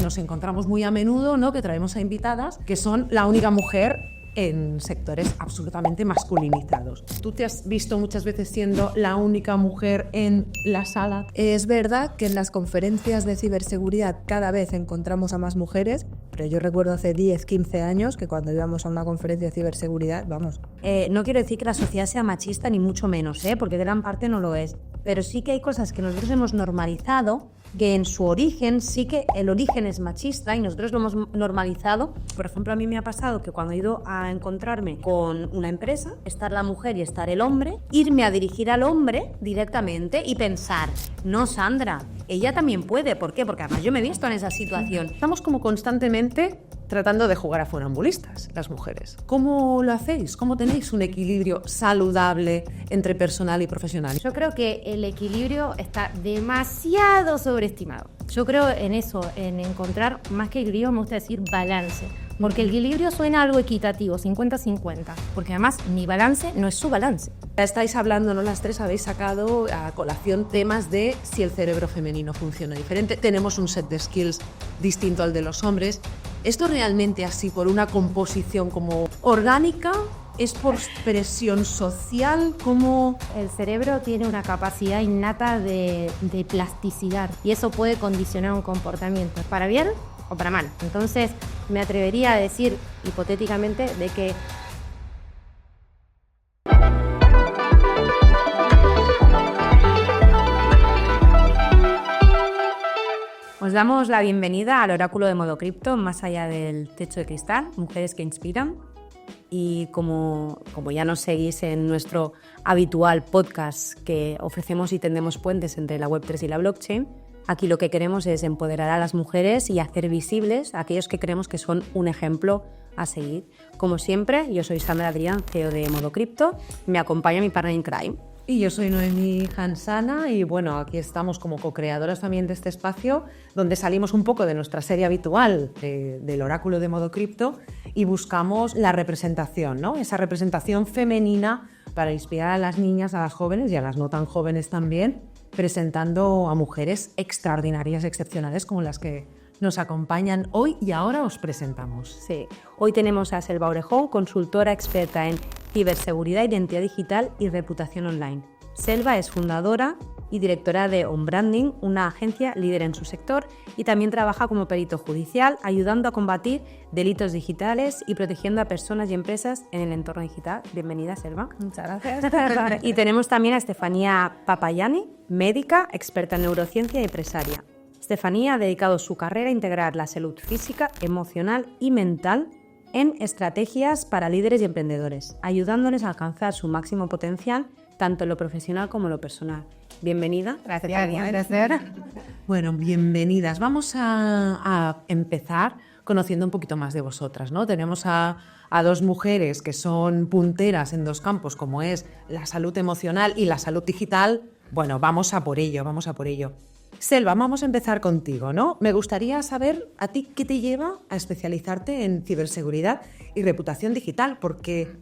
nos encontramos muy a menudo, ¿no? Que traemos a invitadas que son la única mujer en sectores absolutamente masculinizados. ¿Tú te has visto muchas veces siendo la única mujer en la sala? Es verdad que en las conferencias de ciberseguridad cada vez encontramos a más mujeres, pero yo recuerdo hace 10, 15 años que cuando íbamos a una conferencia de ciberseguridad, vamos. No quiero decir que la sociedad sea machista ni mucho menos, porque gran parte no lo es, pero sí que hay cosas que nosotros hemos normalizado, que en su origen sí que el origen es machista y nosotros lo hemos normalizado. Por ejemplo, a mí me ha pasado que cuando he ido a encontrarme con una empresa, estar la mujer y estar el hombre, irme a dirigir al hombre directamente y pensar, no, Sandra, ella también puede. ¿Por qué? Porque además yo me he visto en esa situación. Estamos como constantemente tratando de jugar a funambulistas, las mujeres. ¿Cómo lo hacéis? ¿Cómo tenéis un equilibrio saludable entre personal y profesional? Yo creo que el equilibrio está demasiado sobreestimado. Yo creo en eso, en encontrar, más que equilibrio, me gusta decir balance. Porque el equilibrio suena algo equitativo, 50-50. Porque además mi balance no es su balance. Ya estáis hablando, ¿no? Las tres habéis sacado a colación temas de si el cerebro femenino funciona diferente. Tenemos un set de skills distinto al de los hombres. ¿Esto realmente así por una composición como orgánica? ¿Es por presión social? ¿Cómo? El cerebro tiene una capacidad innata de plasticidad y eso puede condicionar un comportamiento, para bien o para mal. Entonces, me atrevería a decir, hipotéticamente, de que os damos la bienvenida al oráculo de Modo Cripto, más allá del techo de cristal, mujeres que inspiran. Y como ya nos seguís en nuestro habitual podcast que ofrecemos y tendemos puentes entre la Web3 y la blockchain, aquí lo que queremos es empoderar a las mujeres y hacer visibles a aquellos que creemos que son un ejemplo a seguir. Como siempre, yo soy Sandra Adrián, CEO de Modo Cripto, me acompaña mi partner in crime. Y yo soy Noemi Hansana y bueno, aquí estamos como co-creadoras también de este espacio donde salimos un poco de nuestra serie habitual del oráculo de Modo Cripto y buscamos la representación, ¿no? Esa representación femenina para inspirar a las niñas, a las jóvenes y a las no tan jóvenes también, presentando a mujeres extraordinarias, excepcionales como las que nos acompañan hoy y ahora os presentamos. Sí, hoy tenemos a Selva Orejón, consultora experta en ciberseguridad, identidad digital y reputación online. Selva es fundadora y directora de On Branding, una agencia líder en su sector, y también trabaja como perito judicial, ayudando a combatir delitos digitales y protegiendo a personas y empresas en el entorno digital. Bienvenida, Selva. Muchas gracias. Y tenemos también a Estefanía Papayani, médica, experta en neurociencia y empresaria. Estefanía ha dedicado su carrera a integrar la salud física, emocional y mental en estrategias para líderes y emprendedores, ayudándoles a alcanzar su máximo potencial tanto en lo profesional como en lo personal. Bienvenida. Gracias. Bueno, bienvenidas. Vamos a empezar conociendo un poquito más de vosotras, ¿no? Tenemos a dos mujeres que son punteras en dos campos, como es la salud emocional y la salud digital. Bueno, vamos a por ello. Selva, vamos a empezar contigo, ¿no? Me gustaría saber a ti qué te lleva a especializarte en ciberseguridad y reputación digital, porque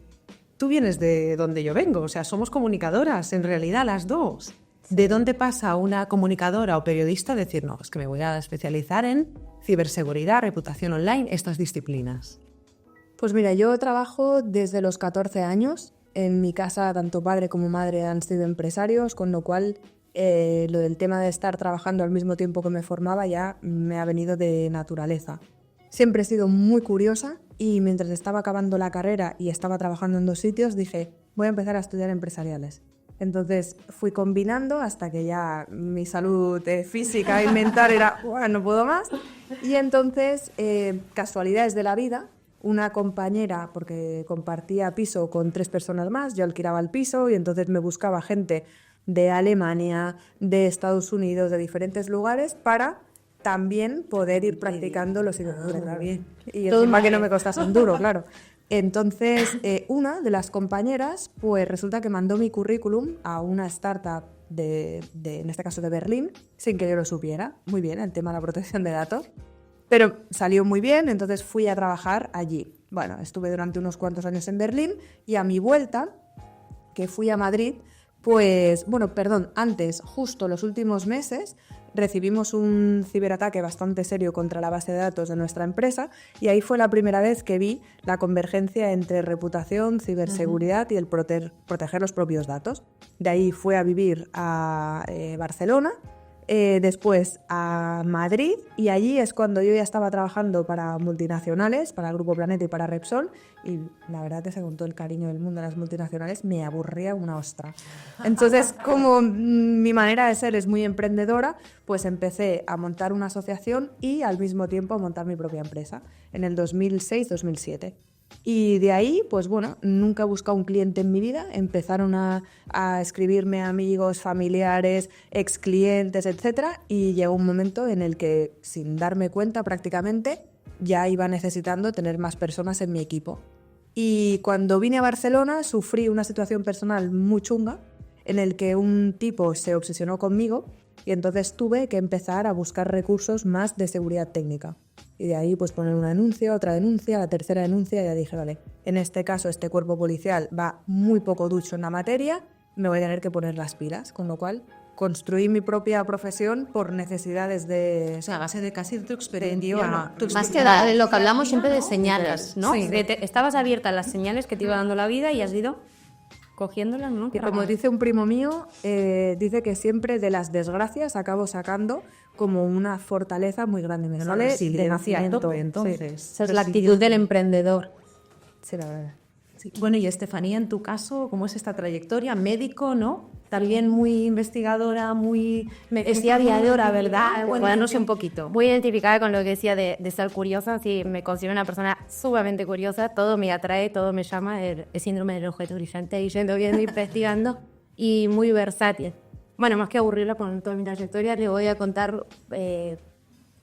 tú vienes de donde yo vengo, o sea, somos comunicadoras, en realidad las dos. ¿De dónde pasa una comunicadora o periodista a decir, no, es que me voy a especializar en ciberseguridad, reputación online, estas disciplinas? Pues mira, yo trabajo desde los 14 años. En mi casa, tanto padre como madre han sido empresarios, con lo cual lo del tema de estar trabajando al mismo tiempo que me formaba ya me ha venido de naturaleza. Siempre he sido muy curiosa y mientras estaba acabando la carrera y estaba trabajando en dos sitios dije, voy a empezar a estudiar empresariales. Entonces fui combinando hasta que ya mi salud física y mental era, no puedo más. Y entonces, casualidades de la vida, una compañera, porque compartía piso con 3 personas más, yo alquilaba el piso y entonces me buscaba gente de Alemania, de Estados Unidos, de diferentes lugares para también poder ir practicando los idiomas. Y encima que no me costase un duro, claro. Entonces, una de las compañeras, pues resulta que mandó mi currículum a una startup en este caso de Berlín, sin que yo lo supiera. Muy bien, el tema de la protección de datos. Pero salió muy bien, entonces fui a trabajar allí. Bueno, estuve durante unos cuantos años en Berlín y a mi vuelta, que fui a Madrid, antes, justo los últimos meses, recibimos un ciberataque bastante serio contra la base de datos de nuestra empresa y ahí fue la primera vez que vi la convergencia entre reputación, ciberseguridad y el proteger los propios datos. De ahí fui a vivir a Barcelona, después a Madrid, y allí es cuando yo ya estaba trabajando para multinacionales, para el Grupo Planeta y para Repsol, y la verdad es que con todo el cariño del mundo de las multinacionales me aburría una ostra. Entonces, como mi manera de ser es muy emprendedora, pues empecé a montar una asociación y al mismo tiempo a montar mi propia empresa en el 2006-2007. Y de ahí, pues bueno, nunca he buscado un cliente en mi vida. Empezaron a escribirme amigos, familiares, ex clientes, etcétera, y llegó un momento en el que, sin darme cuenta prácticamente, ya iba necesitando tener más personas en mi equipo. Y cuando vine a Barcelona sufrí una situación personal muy chunga en el que un tipo se obsesionó conmigo y entonces tuve que empezar a buscar recursos más de seguridad técnica. Y de ahí pues poner una denuncia, otra denuncia, la tercera denuncia, y ya dije, vale, en este caso este cuerpo policial va muy poco ducho en la materia, me voy a tener que poner las pilas, con lo cual construí mi propia profesión por necesidades de... O sea, a base de casi tu experiencia. Más que de lo que hablamos siempre de señales, ¿no? Sí. Estabas abierta a las señales que te iba dando la vida y has ido cogiéndolas, ¿no? Y como dice un primo mío, dice que siempre de las desgracias acabo sacando como una fortaleza muy grande. Me sale de nacimiento. Entonces. Sí. Esa es la actitud del emprendedor. Sí, la verdad. Sí. Bueno, y Estefanía, en tu caso, ¿cómo es esta trayectoria? Médico, ¿no? También muy investigadora, muy... Es aviadora, ¿verdad? Bueno, no sé un poquito. Muy identificada con lo que decía de ser curiosa. Sí, me considero una persona sumamente curiosa. Todo me atrae, todo me llama. El síndrome del objeto brillante, y yendo viendo, investigando. Y muy versátil. Bueno, más que aburrirla con toda mi trayectoria, le voy a contar...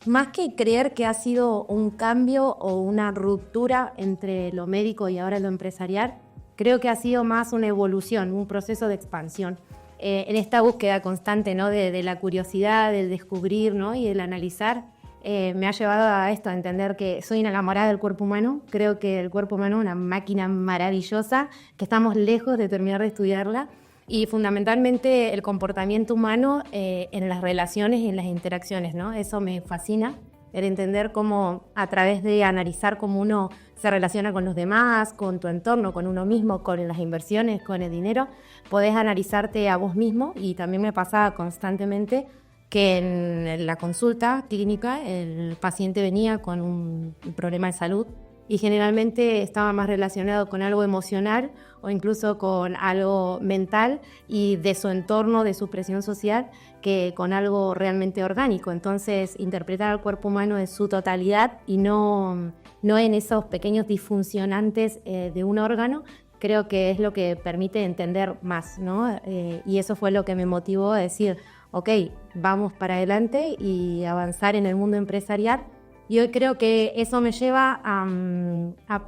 más que creer que ha sido un cambio o una ruptura entre lo médico y ahora lo empresarial, creo que ha sido más una evolución, un proceso de expansión. En esta búsqueda constante, ¿no? de la curiosidad, del descubrir, ¿no? y del analizar, me ha llevado a esto, a entender que soy una enamorada del cuerpo humano. Creo que el cuerpo humano es una máquina maravillosa, que estamos lejos de terminar de estudiarla, y fundamentalmente el comportamiento humano en las relaciones y en las interacciones, ¿no? Eso me fascina, el entender cómo a través de analizar cómo uno se relaciona con los demás, con tu entorno, con uno mismo, con las inversiones, con el dinero, podés analizarte a vos mismo. Y también me pasa constantemente que en la consulta clínica el paciente venía con un problema de salud y generalmente estaba más relacionado con algo emocional o incluso con algo mental y de su entorno, de su presión social, que con algo realmente orgánico. Entonces, interpretar al cuerpo humano en su totalidad y no en esos pequeños disfuncionantes de un órgano, creo que es lo que permite entender más, ¿no? Y eso fue lo que me motivó a decir, ok, vamos para adelante y avanzar en el mundo empresarial. Y hoy creo que eso me lleva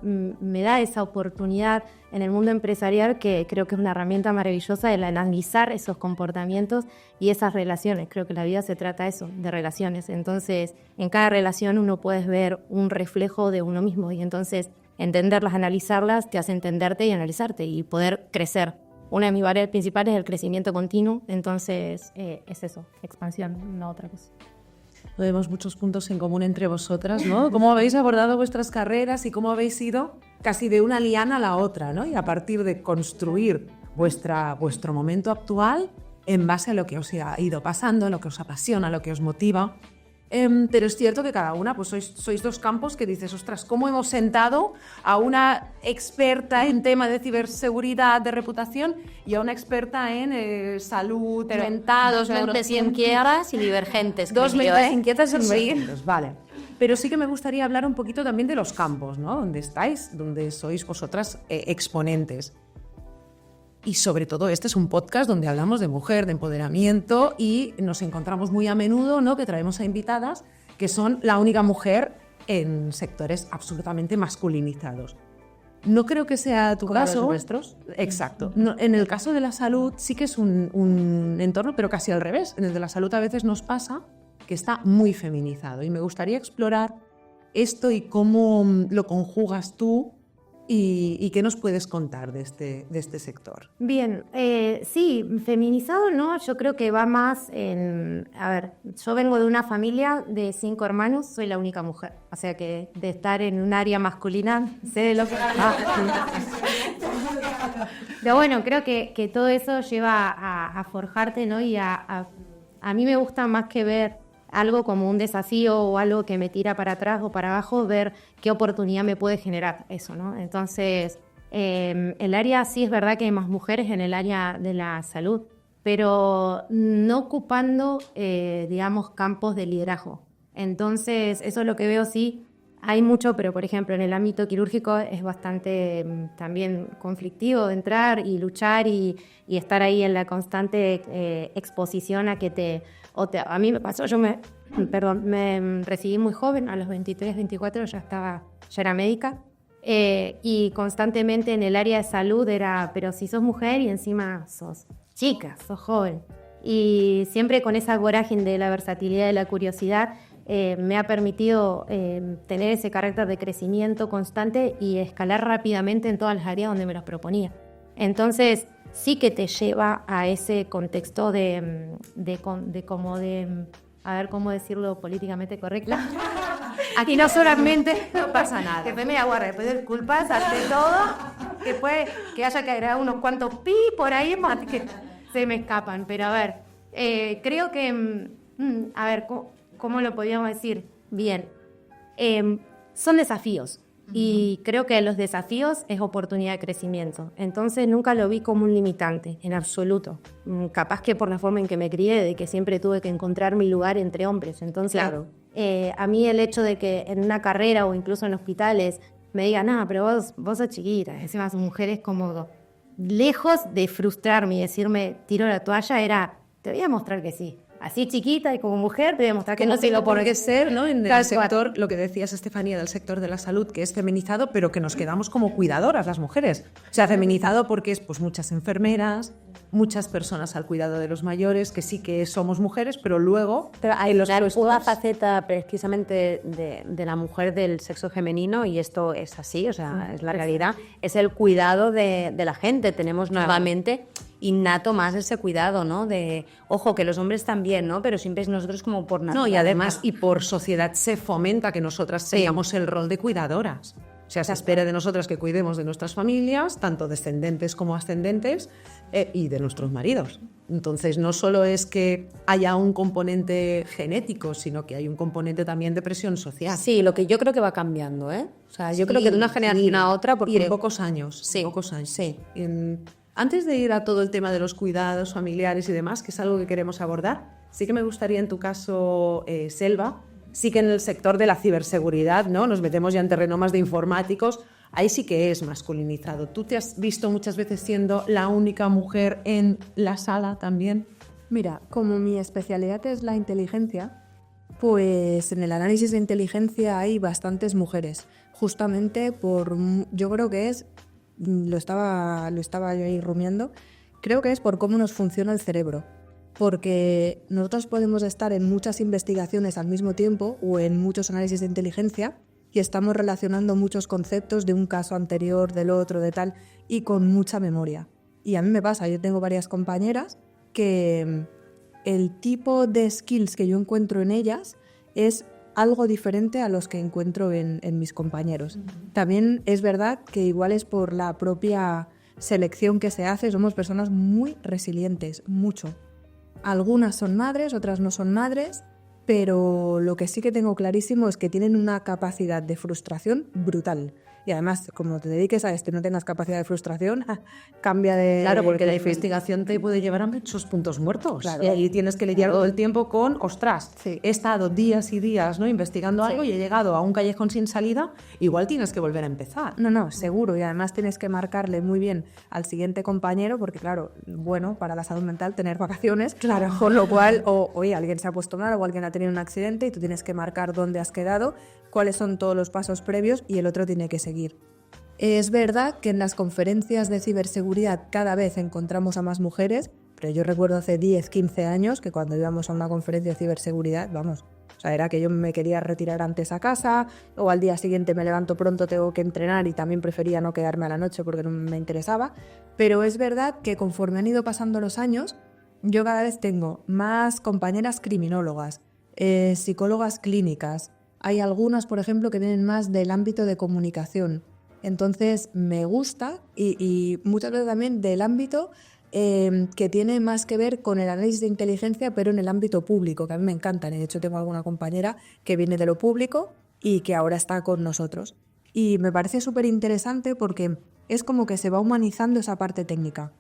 me da esa oportunidad en el mundo empresarial, que creo que es una herramienta maravillosa, el analizar esos comportamientos y esas relaciones. Creo que la vida se trata de eso, de relaciones. Entonces, en cada relación uno puede ver un reflejo de uno mismo, y entonces entenderlas, analizarlas, te hace entenderte y analizarte y poder crecer. Una de mis variables principales es el crecimiento continuo, entonces es eso, expansión, no otra cosa. Vemos muchos puntos en común entre vosotras, ¿no? Cómo habéis abordado vuestras carreras y cómo habéis ido casi de una liana a la otra, ¿no? Y a partir de construir vuestro momento actual en base a lo que os ha ido pasando, lo que os apasiona, lo que os motiva. Pero es cierto que cada una, pues sois dos campos que dices, ostras, ¿cómo hemos sentado a una experta en tema de ciberseguridad, de reputación, y a una experta en salud mental? Dos mentes inquietas y divergentes. Dos mentes inquietas y divergentes, vale. Pero sí que me gustaría hablar un poquito también de los campos, ¿no? Donde estáis, donde sois vosotras exponentes. Y sobre todo este es un podcast donde hablamos de mujer, de empoderamiento, y nos encontramos muy a menudo, ¿no?, que traemos a invitadas que son la única mujer en sectores absolutamente masculinizados. No creo que sea tu caso. Los nuestros. Exacto. No, en el caso de la salud sí que es un entorno, pero casi al revés. En el de la salud a veces nos pasa que está muy feminizado, y me gustaría explorar esto y cómo lo conjugas tú ¿Y qué nos puedes contar de este sector? Bien, sí, feminizado no, yo creo que va más en... A ver, yo vengo de una familia de 5 hermanos, soy la única mujer, o sea que de estar en un área masculina, sé de lo que... Pero bueno, creo que todo eso lleva a forjarte, ¿no? Y a mí me gusta más que ver algo como un desafío o algo que me tira para atrás o para abajo, ver qué oportunidad me puede generar eso, ¿no? Entonces, el área, sí es verdad que hay más mujeres en el área de la salud, pero no ocupando, digamos, campos de liderazgo. Entonces, eso es lo que veo, sí, hay mucho, pero por ejemplo, en el ámbito quirúrgico es bastante también conflictivo de entrar y luchar y estar ahí en la constante exposición a que a mí me pasó, me recibí muy joven, a los 23, 24 ya era médica, y constantemente en el área de salud era, pero si sos mujer y encima sos chica, sos joven. Y siempre con esa vorágine de la versatilidad y la curiosidad, me ha permitido tener ese carácter de crecimiento constante y escalar rápidamente en todas las áreas donde me los proponía. Entonces, sí que te lleva a ese contexto a ver cómo decirlo políticamente correcto. Aquí no solamente No pasa nada. que me aguarde, pedir disculpas ante todo, que puede que haya que agregar unos cuantos pi por ahí más que se me escapan. Pero a ver, creo que, a ver, ¿cómo lo podríamos decir? Bien, son desafíos. Y creo que los desafíos es oportunidad de crecimiento. Entonces nunca lo vi como un limitante, en absoluto. Capaz que por la forma en que me crié, de que siempre tuve que encontrar mi lugar entre hombres. Entonces, Claro. A mí el hecho de que en una carrera o incluso en hospitales me digan, pero vos sos chiquita, encima son mujeres, como lejos de frustrarme y decirme, tiro la toalla, te voy a mostrar que sí. Así chiquita y como mujer te voy a mostrar que no sigo por qué ser, ¿no? En el Tal cual. sector, lo que decías, Estefanía, del sector de la salud, que es feminizado, pero que nos quedamos como cuidadoras las mujeres. O sea, feminizado porque es pues muchas enfermeras, muchas personas al cuidado de los mayores, que sí que somos mujeres, pero luego Pero hay la puestos. pura faceta precisamente de la mujer del sexo femenino, y esto es así, o sea, es la realidad, es el cuidado de la gente. Tenemos nuevamente innato más ese cuidado, ¿no? De, ojo, que los hombres también, ¿no? Pero siempre es nosotros como por naturaleza. No, y además, y por sociedad se fomenta que nosotras tengamos el rol de cuidadoras. O sea, se espera de nosotras que cuidemos de nuestras familias, tanto descendentes como ascendentes, y de nuestros maridos. Entonces, no solo es que haya un componente genético, sino que hay un componente también de presión social. Sí, lo que yo creo que va cambiando, ¿eh? O sea, yo creo que de una generación a otra, porque... Y en pocos años. Sí, en pocos años. sí. Antes de ir a todo el tema de los cuidados familiares y demás, que es algo que queremos abordar, sí que me gustaría en tu caso, Selva, sí que en el sector de la ciberseguridad, ¿no? Nos metemos ya en terreno más de informáticos, ahí sí que es masculinizado. ¿Tú te has visto muchas veces siendo la única mujer en la sala también? Mira, como mi especialidad es la inteligencia, pues en el análisis de inteligencia hay bastantes mujeres, justamente yo creo que es, lo estaba yo ahí rumiando, creo que es por cómo nos funciona el cerebro. Porque nosotros podemos estar en muchas investigaciones al mismo tiempo o en muchos análisis de inteligencia y estamos relacionando muchos conceptos de un caso anterior, del otro, de tal, y con mucha memoria. Y a mí me pasa, yo tengo varias compañeras que el tipo de skills que yo encuentro en ellas es algo diferente a los que encuentro en mis compañeros. También es verdad que igual es por la propia selección que se hace, somos personas muy resilientes, mucho. Algunas son madres, otras no son madres, pero lo que sí que tengo clarísimo es que tienen una capacidad de frustración brutal. Y además, como te dediques a esto y no tengas capacidad de frustración, cambia de... Claro, porque la investigación te puede llevar a muchos puntos muertos. Claro. Y ahí tienes que lidiar todo el tiempo con, ostras, Sí. he estado días y días, ¿no?, investigando algo y he llegado a un callejón sin salida, igual tienes que volver a empezar. No, seguro. Y además tienes que marcarle muy bien al siguiente compañero, porque claro, bueno, para la salud mental tener vacaciones, claro, con lo cual, oye, alguien se ha puesto mal o alguien ha tenido un accidente y tú tienes que marcar dónde has quedado, cuáles son todos los pasos previos y el otro tiene que seguir. Es verdad que en las conferencias de ciberseguridad cada vez encontramos a más mujeres, pero yo recuerdo hace 10, 15 años que cuando íbamos a una conferencia de ciberseguridad, vamos, o sea, era que yo me quería retirar antes a casa o al día siguiente me levanto pronto, tengo que entrenar y también prefería no quedarme a la noche porque no me interesaba. Pero es verdad que conforme han ido pasando los años, yo cada vez tengo más compañeras criminólogas, psicólogas clínicas. Hay algunas, por ejemplo, que vienen más del ámbito de comunicación. Entonces me gusta y muchas veces también del ámbito que tiene más que ver con el análisis de inteligencia, pero en el ámbito público, que a mí me encantan. De hecho, tengo alguna compañera que viene de lo público y que ahora está con nosotros. Y me parece súper interesante porque es como que se va humanizando esa parte técnica.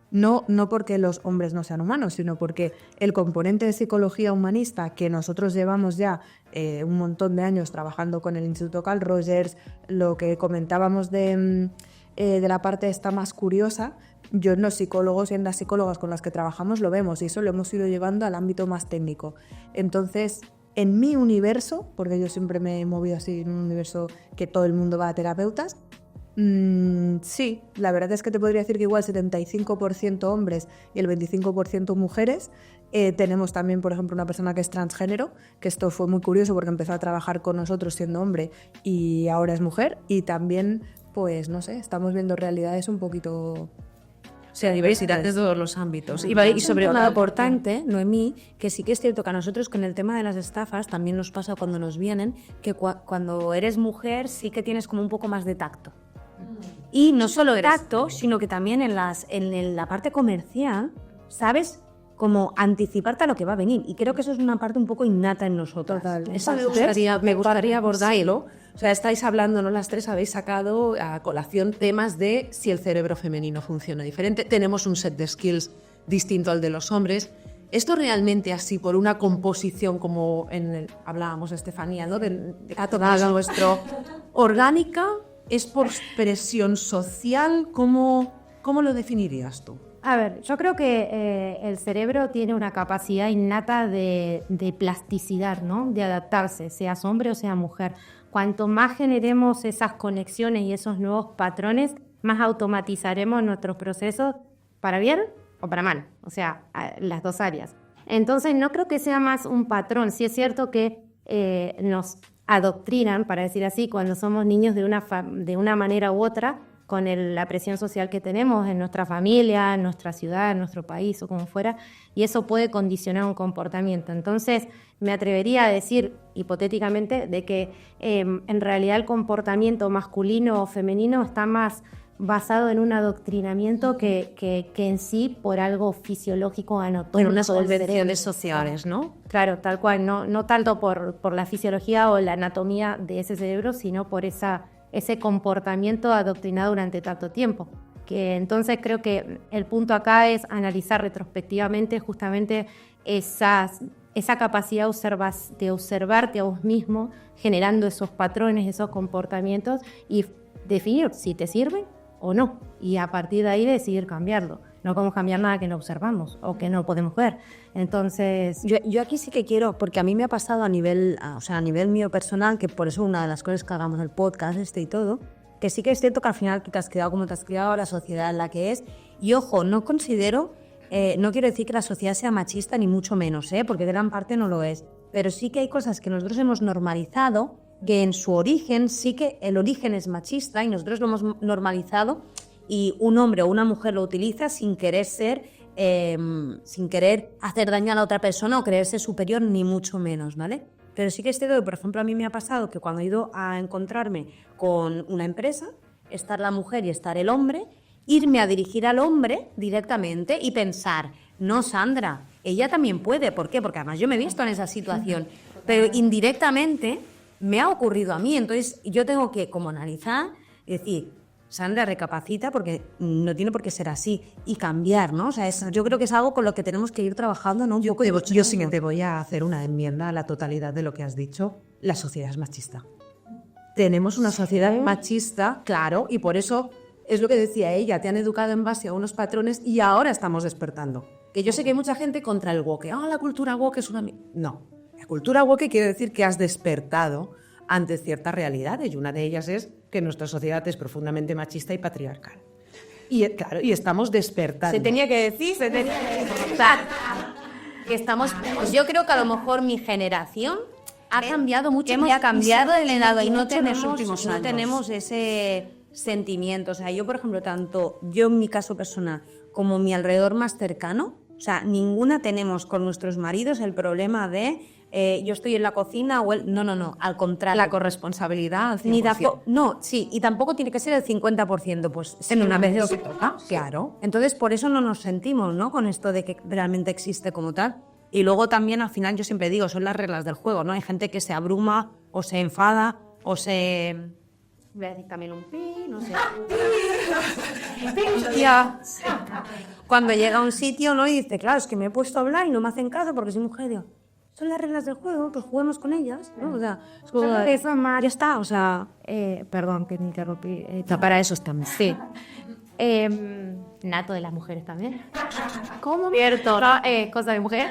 No porque los hombres no sean humanos, sino porque el componente de psicología humanista que nosotros llevamos ya un montón de años trabajando con el Instituto Carl Rogers, lo que comentábamos de la parte esta más curiosa, yo en los psicólogos y en las psicólogas con las que trabajamos lo vemos y eso lo hemos ido llevando al ámbito más técnico. Entonces, en mi universo, porque yo siempre me he movido así en un universo que todo el mundo va a terapeutas, sí, la verdad es que te podría decir que igual 75% hombres y el 25% mujeres. Tenemos también, por ejemplo, una persona que es transgénero, que esto fue muy curioso porque empezó a trabajar con nosotros siendo hombre y ahora es mujer. Y también, pues no sé, estamos viendo realidades un poquito... O sea, diversidad de todos los ámbitos. Y sobre todo importante, Noemí, que sí que es cierto que a nosotros con el tema de las estafas también nos pasa cuando nos vienen, que cuando eres mujer sí que tienes como un poco más de tacto. Y no solo tacto, sino que también en la parte comercial sabes como anticiparte a lo que va a venir. Y creo que eso es una parte un poco innata en nosotros. Total. Eso me gustaría abordarlo. O sea, estáis hablando, ¿no? Las tres habéis sacado a colación temas de si el cerebro femenino funciona diferente. Tenemos un set de skills distinto al de los hombres. ¿Esto realmente así, por una composición como hablábamos, Estefanía, ¿no? de toda nuestro orgánica, es por presión social? ¿Cómo lo definirías tú? A ver, yo creo que el cerebro tiene una capacidad innata de plasticidad, ¿no? De adaptarse, seas hombre o sea mujer. Cuanto más generemos esas conexiones y esos nuevos patrones, más automatizaremos nuestros procesos para bien o para mal, o sea, las dos áreas. Entonces no creo que sea más un patrón. Sí es cierto que nos adoctrinan, para decir así, cuando somos niños de una manera u otra, con la presión social que tenemos en nuestra familia, en nuestra ciudad, en nuestro país o como fuera, y eso puede condicionar un comportamiento. Entonces, me atrevería a decir, hipotéticamente, de que en realidad el comportamiento masculino o femenino está más basado en un adoctrinamiento que en sí por algo fisiológico anatómico. Bueno, unas convenciones sociales, ¿no? Claro, tal cual, no tanto por la fisiología o la anatomía de ese cerebro, sino por ese comportamiento adoctrinado durante tanto tiempo. Que entonces creo que el punto acá es analizar retrospectivamente justamente esa capacidad de observarte a vos mismo, generando esos patrones, esos comportamientos y definir si te sirven o no. Y a partir de ahí decidir cambiarlo. No podemos cambiar nada que no observamos o que no podemos ver. Entonces... Yo aquí sí que quiero, porque a mí me ha pasado a nivel mío personal, que por eso una de las cosas que hagamos el podcast y todo, que sí que es cierto que al final tú te has criado como te has criado, la sociedad en la que es. Y ojo, no considero, no quiero decir que la sociedad sea machista ni mucho menos, porque de gran parte no lo es. Pero sí que hay cosas que nosotros hemos normalizado, que en su origen sí que el origen es machista y nosotros lo hemos normalizado y un hombre o una mujer lo utiliza sin querer sin querer hacer daño a la otra persona o creerse superior, ni mucho menos, ¿vale? Pero sí que es cierto que, por ejemplo, a mí me ha pasado que cuando he ido a encontrarme con una empresa, estar la mujer y estar el hombre, irme a dirigir al hombre directamente y pensar, no, Sandra, ella también puede. ¿Por qué? Porque además yo me he visto en esa situación, pero indirectamente me ha ocurrido a mí. Entonces yo tengo que como analizar y decir, Sandra, recapacita porque no tiene por qué ser así y cambiar, ¿no? O sea, yo creo que es algo con lo que tenemos que ir trabajando, ¿no? Yo sí que te voy a hacer una enmienda a la totalidad de lo que has dicho. La sociedad es machista. Tenemos una sociedad machista, claro, y por eso es lo que decía ella, te han educado en base a unos patrones y ahora estamos despertando. Que yo sé que hay mucha gente contra el woke. La cultura woke es una... No, la cultura woke quiere decir que has despertado ante ciertas realidades y una de ellas es que nuestra sociedad es profundamente machista y patriarcal. Claro, y estamos despertando. Se tenía que decir, se tenía que despertar. Que estamos, pues yo creo que a lo mejor mi generación ha cambiado mucho, hemos cambiado el edad y no tenemos ese sentimiento. O sea, yo, por ejemplo, tanto yo en mi caso personal como mi alrededor más cercano, o sea, ninguna tenemos con nuestros maridos el problema de yo estoy en la cocina o él... No, al contrario. La corresponsabilidad al 100%. Sí, y tampoco tiene que ser el 50%, pues en una vez lo que toca. Claro. Entonces, por eso no nos sentimos, ¿no?, con esto de que realmente existe como tal. Y luego también, al final, yo siempre digo, son las reglas del juego, ¿no? Hay gente que se abruma o se enfada o se... Voy a decir también un pi, no sé. Ya. Cuando llega a un sitio, ¿no?, y dice, claro, es que me he puesto a hablar y no me hacen caso porque soy mujer, digo, son las reglas del juego, pues juguemos con ellas, ¿no? O sea, es como, ya está, o sea... Perdón que me interrumpí. Para eso estamos. Sí. Nato de las mujeres también. ¿Cómo? Cierto, ¿no? Cosa de mujer.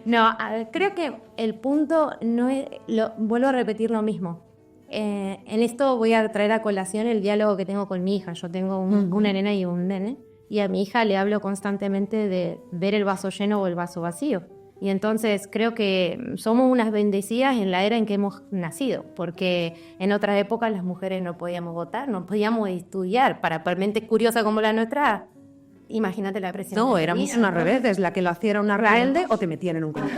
No, creo que el punto no es... vuelvo a repetir lo mismo. En esto voy a traer a colación el diálogo que tengo con mi hija. Yo tengo una nena y un nene. Y a mi hija le hablo constantemente de ver el vaso lleno o el vaso vacío. Y entonces creo que somos unas bendecidas en la era en que hemos nacido, porque en otras épocas las mujeres no podíamos votar, no podíamos estudiar. Para mente curiosa como la nuestra, imagínate la presión. No, éramos unas rebeldes, la que lo hacía era una rebelde o te metían en un colegio.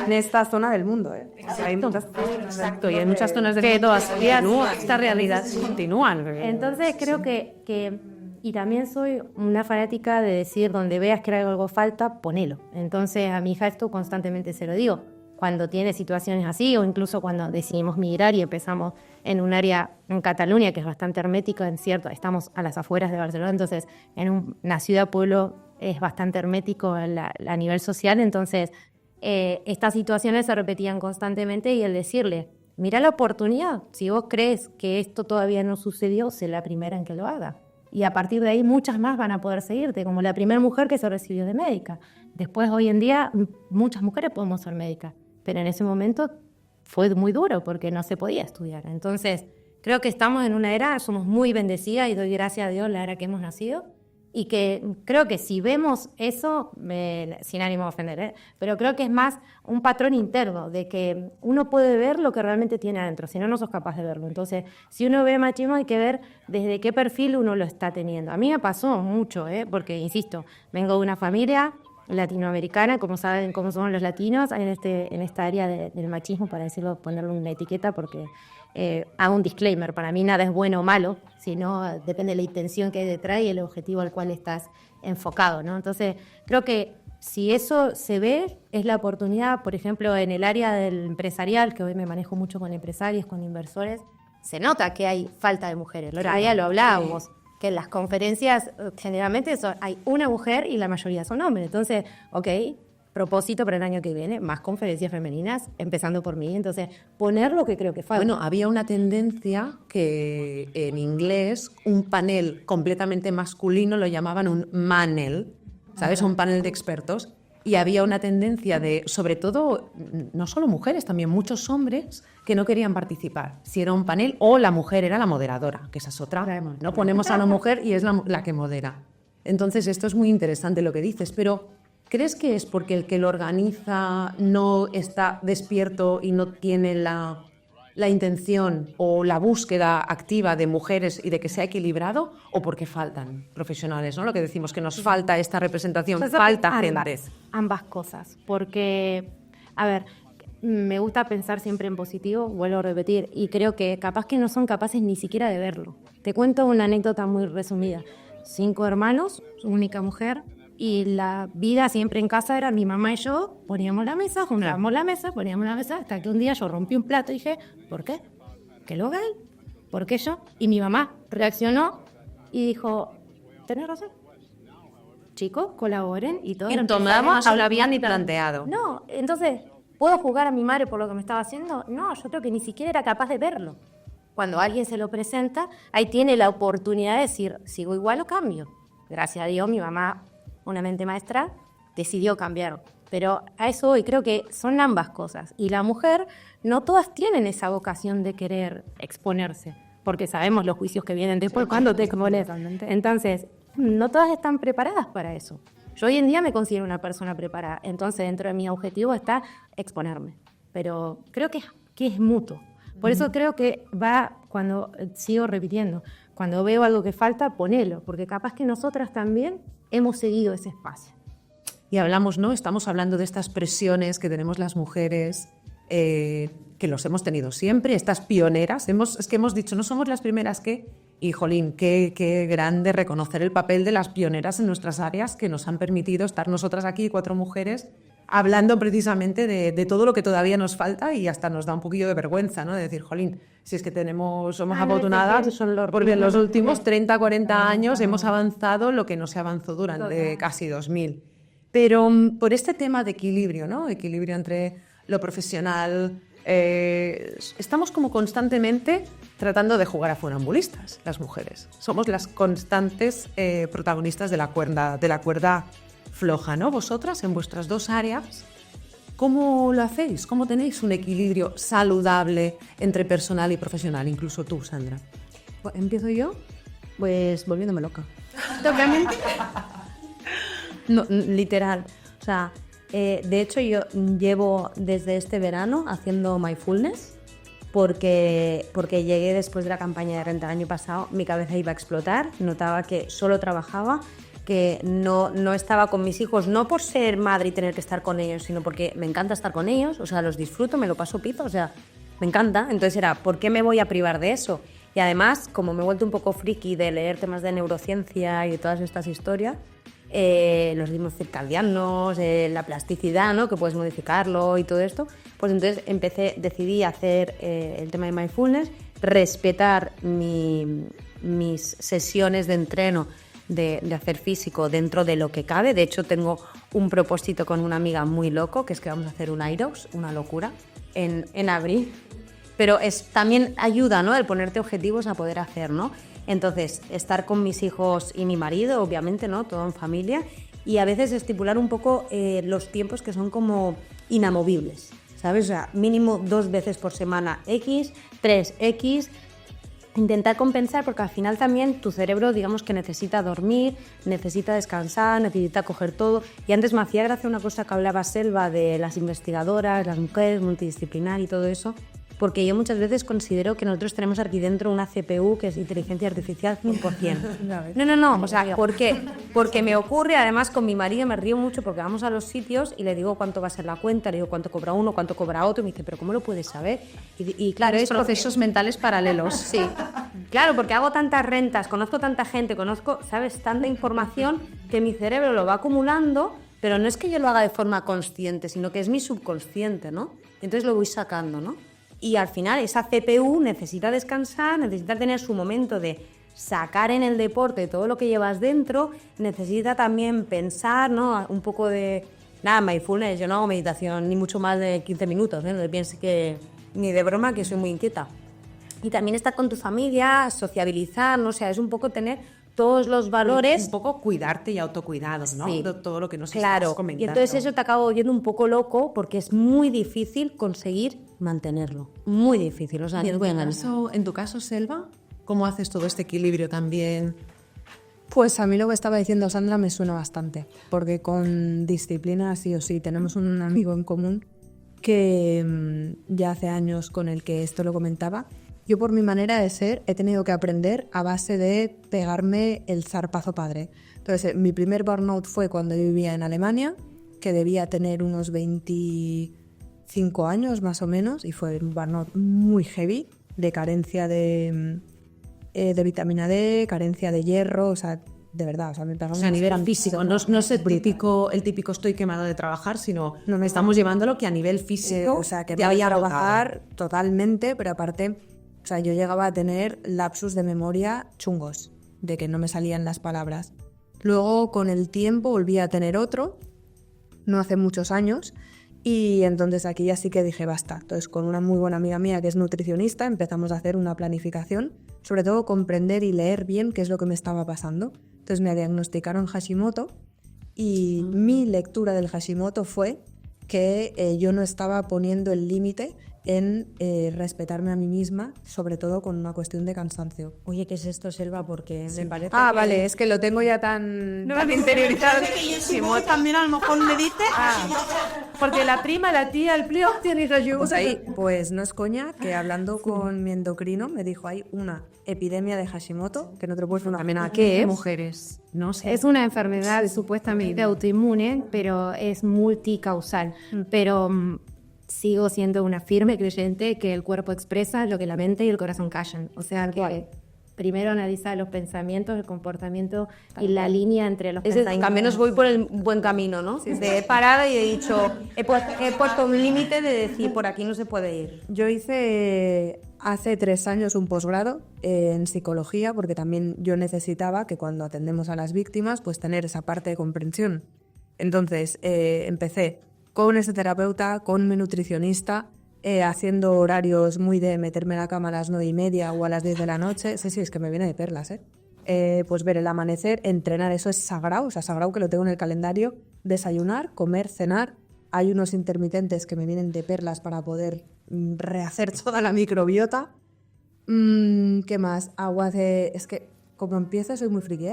En esta zona del mundo, ¿eh? Exacto, y hay muchas zonas del mundo continúa, esta realidad continúan. Entonces creo que y también soy una fanática de decir, donde veas que algo falta, ponelo. Entonces a mi hija esto constantemente se lo digo. Cuando tiene situaciones así, o incluso cuando decidimos migrar y empezamos en un área en Cataluña que es bastante hermética, estamos a las afueras de Barcelona, entonces en una ciudad-pueblo es bastante hermético a nivel social, entonces estas situaciones se repetían constantemente y el decirle, mira la oportunidad, si vos crees que esto todavía no sucedió, sé la primera en que lo haga. Y a partir de ahí muchas más van a poder seguirte, como la primera mujer que se recibió de médica. Después, hoy en día, muchas mujeres podemos ser médicas, pero en ese momento fue muy duro porque no se podía estudiar. Entonces, creo que estamos en una era, somos muy bendecidas y doy gracias a Dios la era que hemos nacido. Y que creo que si vemos eso, sin ánimo de ofender, pero creo que es más un patrón interno, de que uno puede ver lo que realmente tiene adentro, si no, no sos capaz de verlo. Entonces, si uno ve machismo, hay que ver desde qué perfil uno lo está teniendo. A mí me pasó mucho, porque, insisto, vengo de una familia latinoamericana, como saben cómo somos los latinos, en esta área del machismo, para decirlo, ponerle una etiqueta, porque... hago un disclaimer, para mí nada es bueno o malo, sino depende de la intención que hay detrás y el objetivo al cual estás enfocado, ¿no? Entonces, creo que si eso se ve, es la oportunidad, por ejemplo, en el área del empresarial, que hoy me manejo mucho con empresarios, con inversores, se nota que hay falta de mujeres. Ya lo hablábamos, que en las conferencias generalmente hay una mujer y la mayoría son hombres. Entonces, propósito para el año que viene, más conferencias femeninas, empezando por mí. Entonces, poner lo que creo que falta. Bueno, había una tendencia que en inglés un panel completamente masculino lo llamaban un manel, ¿sabes? Un panel de expertos. Y había una tendencia de, sobre todo, no solo mujeres, también muchos hombres que no querían participar. Si era un panel o la mujer era la moderadora, que esa es otra. No ponemos a una mujer y es la que modera. Entonces, esto es muy interesante lo que dices, pero... ¿Crees que es porque el que lo organiza no está despierto y no tiene la intención o la búsqueda activa de mujeres y de que sea equilibrado, o porque faltan profesionales, ¿no? Lo que decimos, que nos falta esta representación, falta gente. Ambas cosas, porque, a ver, me gusta pensar siempre en positivo, vuelvo a repetir, y creo que capaz que no son capaces ni siquiera de verlo. Te cuento una anécdota muy resumida. 5 hermanos, única mujer, y la vida siempre en casa era mi mamá y yo, poníamos la mesa, juntábamos la mesa, poníamos la mesa, hasta que un día yo rompí un plato y dije, ¿por qué? ¿Qué lo haga él? ¿Por qué yo? Y mi mamá reaccionó y dijo, tenés razón. Chicos, colaboren y todo. Y tomamos, no lo habían ni planteado. No, entonces, ¿puedo juzgar a mi madre por lo que me estaba haciendo? No, yo creo que ni siquiera era capaz de verlo. Cuando alguien se lo presenta, ahí tiene la oportunidad de decir, sigo igual o cambio. Gracias a Dios, mi mamá, una mente maestra, decidió cambiar. Pero a eso hoy creo que son ambas cosas. Y la mujer, no todas tienen esa vocación de querer exponerse. porque sabemos los juicios que vienen después cuando te expones. Entonces, no todas están preparadas para eso. Yo hoy en día me considero una persona preparada, entonces dentro de mi objetivo está exponerme, pero creo que es mutuo. Por eso creo que cuando sigo repitiendo, cuando veo algo que falta, ponelo, porque capaz que nosotras también hemos seguido ese espacio. Y hablamos, ¿no? Estamos hablando de estas presiones que tenemos las mujeres, que los hemos tenido siempre, estas pioneras. Es que hemos dicho, no somos las primeras que... Y, jolín, qué grande reconocer el papel de las pioneras en nuestras áreas que nos han permitido estar nosotras aquí, 4 mujeres, hablando precisamente de todo lo que todavía nos falta y hasta nos da un poquillo de vergüenza, ¿no? De decir, jolín, si es que somos afortunadas, porque en los últimos 30, 40 años hemos avanzado lo que no se avanzó durante casi 2000. Pero por este tema de equilibrio, ¿no? Equilibrio entre lo profesional... estamos como constantemente tratando de jugar a funambulistas, las mujeres. Somos las constantes protagonistas de la cuerda floja, ¿no? Vosotras, en vuestras 2 áreas, ¿cómo lo hacéis? ¿Cómo tenéis un equilibrio saludable entre personal y profesional? Incluso tú, Sandra. ¿Empiezo yo? Pues volviéndome loca. Totalmente. No, literal. O sea, de hecho yo llevo desde este verano haciendo mindfulness porque llegué después de la campaña de renta el año pasado, mi cabeza iba a explotar, notaba que solo trabajaba, que no estaba con mis hijos, no por ser madre y tener que estar con ellos, sino porque me encanta estar con ellos, o sea, los disfruto, me lo paso pipa, o sea, me encanta. Entonces era, ¿por qué me voy a privar de eso? Y además, como me he vuelto un poco friki de leer temas de neurociencia y de todas estas historias, los ritmos circadianos, la plasticidad, ¿no? Que puedes modificarlo y todo esto, pues entonces decidí hacer el tema de mindfulness, respetar mis sesiones de entreno de hacer físico dentro de lo que cabe. De hecho, tengo un propósito con una amiga muy loco, que es que vamos a hacer un Irox, una locura, en abril. Pero también ayuda, ¿no? El ponerte objetivos a poder hacer, ¿no? Entonces, estar con mis hijos y mi marido, obviamente, ¿no? Todo en familia. Y a veces estipular un poco los tiempos que son como inamovibles, ¿sabes? O sea, mínimo 2 veces por semana X, 3X. Intentar compensar, porque al final también tu cerebro, digamos que necesita dormir, necesita descansar, necesita coger todo. Y antes me hacía gracia una cosa que hablaba Selva de las investigadoras, las mujeres, multidisciplinar y todo eso, porque yo muchas veces considero que nosotros tenemos aquí dentro una CPU que es inteligencia artificial 100%. No, o sea, ¿por qué? Porque me ocurre, además con mi marido me río mucho porque vamos a los sitios y le digo cuánto va a ser la cuenta, le digo cuánto cobra uno, cuánto cobra otro, y me dice, ¿pero cómo lo puedes saber? Y claro, es procesos mentales paralelos. Sí, claro, porque hago tantas rentas, conozco tanta gente, ¿sabes? Tanta información que mi cerebro lo va acumulando, pero no es que yo lo haga de forma consciente, sino que es mi subconsciente, ¿no? Entonces lo voy sacando, ¿no? Y al final esa CPU necesita descansar, necesita tener su momento de sacar en el deporte todo lo que llevas dentro, necesita también pensar, ¿no? Un poco de... Nada, mindfulness, yo no hago meditación ni mucho más de 15 minutos, ¿eh? No pienses que... Ni de broma, que soy muy inquieta. Y también estar con tu familia, sociabilizar, ¿no? O sea, es un poco tener todos los valores... Un poco cuidarte y autocuidado, ¿no? Sí. De todo lo que nos claro. estás comentando. Y entonces eso te acabo yendo un poco loco porque es muy difícil conseguir mantenerlo. Muy difícil. O sea, en tu caso, Selva, ¿cómo haces todo este equilibrio también? Pues a mí lo que estaba diciendo Sandra me suena bastante, porque con disciplina sí o sí tenemos un amigo en común que ya hace años con el que esto lo comentaba. Yo por mi manera de ser he tenido que aprender a base de pegarme el zarpazo padre. Entonces mi primer burnout fue cuando yo vivía en Alemania, que debía tener unos 25 años más o menos, y fue un burnout muy heavy, de carencia de vitamina D, carencia de hierro, o sea, de verdad, o sea, me pegaba a nivel físico, no es el típico estoy quemado de trabajar, sino estamos llevándolo que a nivel físico o sea, que te había había trabajar totalmente, pero aparte, o sea, yo llegaba a tener lapsus de memoria chungos, de que no me salían las palabras. Luego, con el tiempo, volví a tener otro, no hace muchos años, y entonces aquí ya sí que dije basta. Entonces, con una muy buena amiga mía que es nutricionista, empezamos a hacer una planificación, sobre todo comprender y leer bien qué es lo que me estaba pasando. Entonces me diagnosticaron Hashimoto y mi lectura del Hashimoto fue que yo no estaba poniendo el límite en respetarme a mí misma, sobre todo con una cuestión de cansancio. Oye, ¿qué es esto, Selva? Porque me parece Vale, es que lo tengo ya tan interiorizado. Si vos también a lo mejor me dices, porque la prima, la tía, el primo tiene Pues no es coña que hablando con mi endocrino me dijo hay una epidemia de Hashimoto que no te lo puedes imaginar qué es. mujeres, no sé. Es una enfermedad supuestamente autoinmune, pero es multicausal. Pero sigo siendo una firme creyente que el cuerpo expresa lo que la mente y el corazón callan. O sea, que primero analizar los pensamientos, el comportamiento y la línea entre los pensamientos. También os voy por el buen camino, ¿no? He parado y he dicho, he puesto un límite de decir, por aquí no se puede ir. Yo hice hace 3 años un posgrado en psicología porque también yo necesitaba que cuando atendemos a las víctimas pues tener esa parte de comprensión. Entonces empecé con ese terapeuta, con mi nutricionista, haciendo horarios muy de meterme en la cama a las 9:30 o a las 10 de la noche. Sí, es que me viene de perlas, pues ver el amanecer, entrenar, eso es sagrado, o sea, sagrado que lo tengo en el calendario. Desayunar, comer, cenar. Hay unos intermitentes que me vienen de perlas para poder rehacer toda la microbiota. ¿Qué más? Agua de... Es que como empiezo soy muy friki,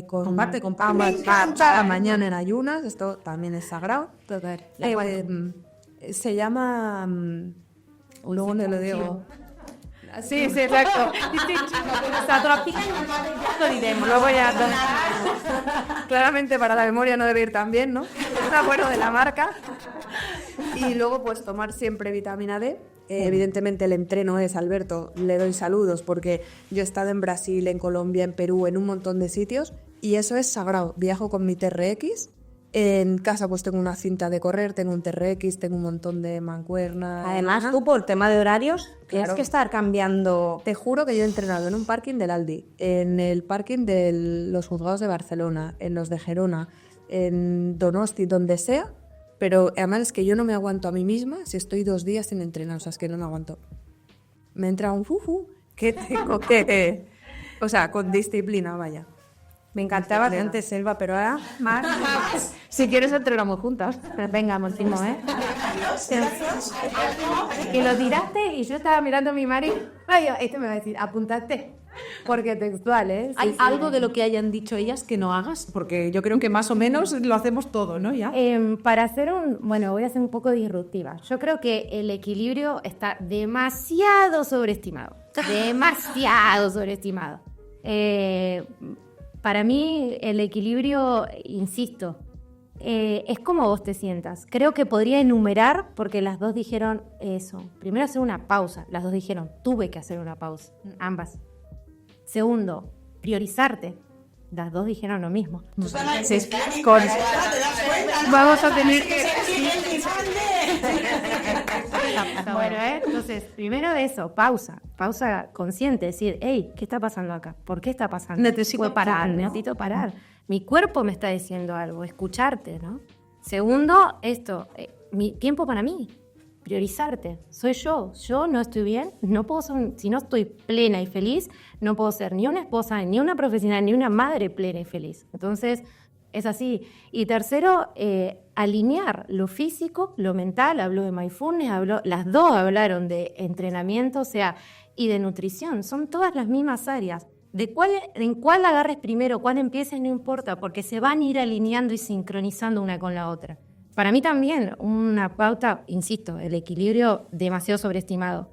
Comparte. a mañana en ayunas, esto también es sagrado. Total. Se llama... luego no lo digo. Sí, exacto. Lo diremos, luego ya. Claramente para la memoria no debe ir tan bien, ¿no? Está bueno de la marca. Y luego pues tomar siempre vitamina D. Evidentemente el entreno es, Alberto, le doy saludos porque yo he estado en Brasil, en Colombia, en Perú, en un montón de sitios y eso es sagrado. Viajo con mi TRX. En casa pues tengo una cinta de correr, tengo un TRX, tengo un montón de mancuernas. Además, tú por tema de horarios tienes Claro. que estar cambiando. Te juro que yo he entrenado en un parking del Aldi, en el parking de los juzgados de Barcelona, en los de Gerona, en Donosti, donde sea, pero además es que yo no me aguanto a mí misma si estoy 2 días sin entrenar, o sea, es que no me aguanto. Me entra un que tengo que... O sea, con disciplina, vaya. Me encantaba antes, Selva, pero ahora más. Si quieres entrenamos juntas. Venga, Montismo, Que lo tiraste y yo estaba mirando a mi marido. Ay, este me va a decir, apuntaste. Porque textual, ¿eh? ¿Hay algo de lo que hayan dicho ellas que no hagas? Porque yo creo que más o menos lo hacemos todo, ¿no? Ya. Para hacer bueno, voy a ser un poco disruptiva. Yo creo que el equilibrio está demasiado sobreestimado. Demasiado sobreestimado. Para mí el equilibrio, insisto, es como vos te sientas. Creo que podría enumerar, porque las dos dijeron eso. Primero, hacer una pausa. Las dos dijeron, tuve que hacer una pausa. Ambas. Segundo, priorizarte. Las dos dijeron lo mismo. Sí, Vamos a tener que... Bueno, entonces, primero eso, pausa consciente, decir, hey, ¿qué está pasando acá? ¿Por qué está pasando? Necesito parar, ¿no? Necesito parar. Mi cuerpo me está diciendo algo, escucharte, ¿no? Segundo, mi tiempo para mí, priorizarte. Soy yo no estoy bien, no puedo ser, si no estoy plena y feliz, no puedo ser ni una esposa, ni una profesional, ni una madre plena y feliz. Entonces, es así. Y tercero, alinear lo físico, lo mental. Habló de mindfulness, las dos hablaron de entrenamiento, o sea, y de nutrición. Son todas las mismas áreas. En cuál agarres primero, cuál empieces, no importa, porque se van a ir alineando y sincronizando una con la otra. Para mí también, una pauta, insisto, el equilibrio demasiado sobreestimado.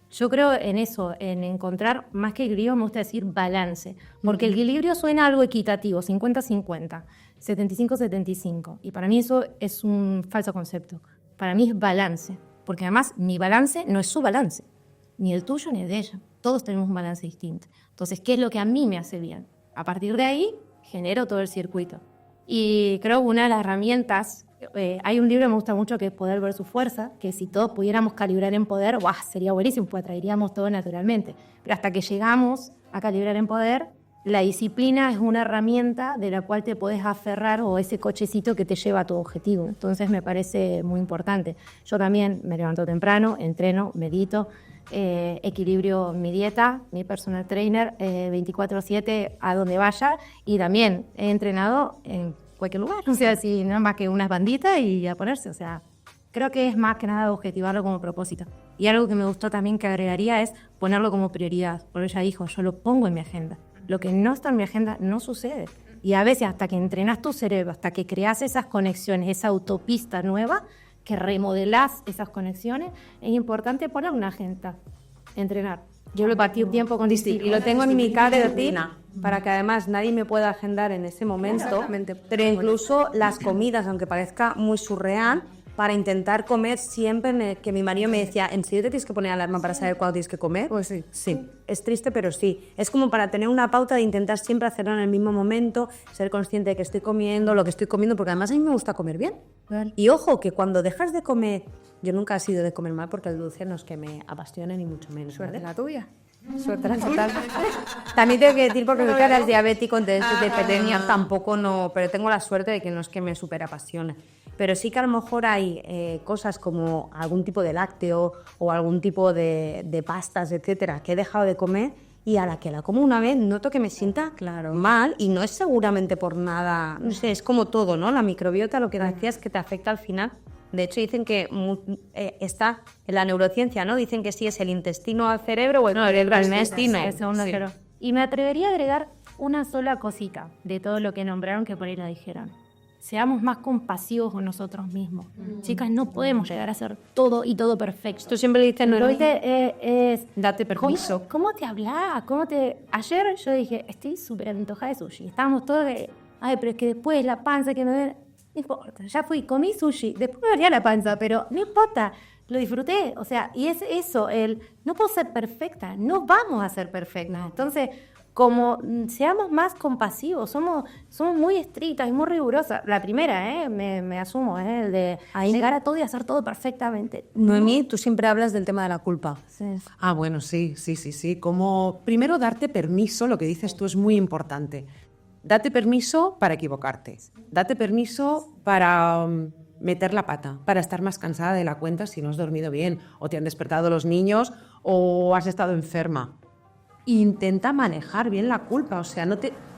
Yo creo en eso, en encontrar, más que equilibrio, me gusta decir balance. Porque el equilibrio suena algo equitativo, 50-50, 75-75. Y para mí eso es un falso concepto. Para mí es balance. Porque además mi balance no es su balance. Ni el tuyo ni el de ella. Todos tenemos un balance distinto. Entonces, ¿qué es lo que a mí me hace bien? A partir de ahí, genero todo el circuito. Y creo que una de las herramientas... hay un libro que me gusta mucho que es Poder versus Fuerza, que si todos pudiéramos calibrar en poder, ¡guau!, sería buenísimo, pues atraeríamos todo naturalmente. Pero hasta que llegamos a calibrar en poder, la disciplina es una herramienta de la cual te podés aferrar o ese cochecito que te lleva a tu objetivo. Entonces me parece muy importante. Yo también me levanto temprano, entreno, medito, equilibrio mi dieta, mi personal trainer, 24/7 a donde vaya, y también he entrenado en cualquier lugar, o sea, si no más que unas banditas y a ponerse, o sea, Creo que es más que nada objetivarlo como propósito. Y algo que me gustó también que agregaría es ponerlo como prioridad. Porque ella dijo, yo lo pongo en mi agenda. Lo que no está en mi agenda no sucede. Y a veces hasta que entrenas tu cerebro, hasta que creas esas conexiones, esa autopista nueva, que remodelás esas conexiones, es importante poner una agenda, entrenar. Yo lo partí un tiempo con disciplina. Y lo tengo en mi rutina para que además nadie me pueda agendar en ese momento. Pero incluso las comidas, aunque parezca muy surreal, para intentar comer siempre, que mi marido me decía, ¿en serio te tienes que poner alarma para saber cuándo tienes que comer? Pues sí. Sí, es triste, pero sí. Es como para tener una pauta de intentar siempre hacerlo en el mismo momento, ser consciente de que estoy comiendo, lo que estoy comiendo, porque además a mí me gusta comer bien. Vale. Y ojo, que cuando dejas de comer, yo nunca he sido de comer mal porque el dulce no es que me apasione ni mucho menos. Suerte ¿vale? la tuya. Suerte la total. También tengo que decir, porque mi cara es diabético, entonces de pequeña tampoco no, pero tengo la suerte de que no es que me súper apasione. Pero sí que a lo mejor hay cosas como algún tipo de lácteo o algún tipo de pastas, etcétera, que he dejado de comer y a la que la como una vez noto que me sienta mal y no es seguramente por nada, no sé, es como todo, ¿no? La microbiota, lo que decías es que te afecta al final. De hecho, dicen que está en la neurociencia, ¿no? Dicen que sí es el intestino al cerebro o el intestino. El segundo cerebro. Y me atrevería a agregar una sola cosita de todo lo que nombraron que por ahí la dijeron. Seamos más compasivos con nosotros mismos. Chicas, no podemos llegar a hacer todo y todo perfecto. Tú siempre le dices, no, Date permiso. ¿Cómo te hablás? Ayer yo dije, estoy súper antojada de sushi. Estábamos todos de, ay, pero es que después la panza que me ven... No importa, ya fui, comí sushi, después me dolía la panza, pero no importa, lo disfruté. O sea, y es eso, no puedo ser perfecta, no vamos a ser perfectas. Entonces, como seamos más compasivos, somos muy estrictas y muy rigurosas. La primera, me asumo, el de llegar a todo y hacer todo perfectamente. Noemí, tú siempre hablas del tema de la culpa. Sí. Ah, bueno, sí. Como primero darte permiso, lo que dices tú es muy importante. Date permiso para equivocarte. Date permiso para meter la pata, para estar más cansada de la cuenta si no has dormido bien, o te han despertado los niños, o has estado enferma. Intenta manejar bien la culpa, o sea,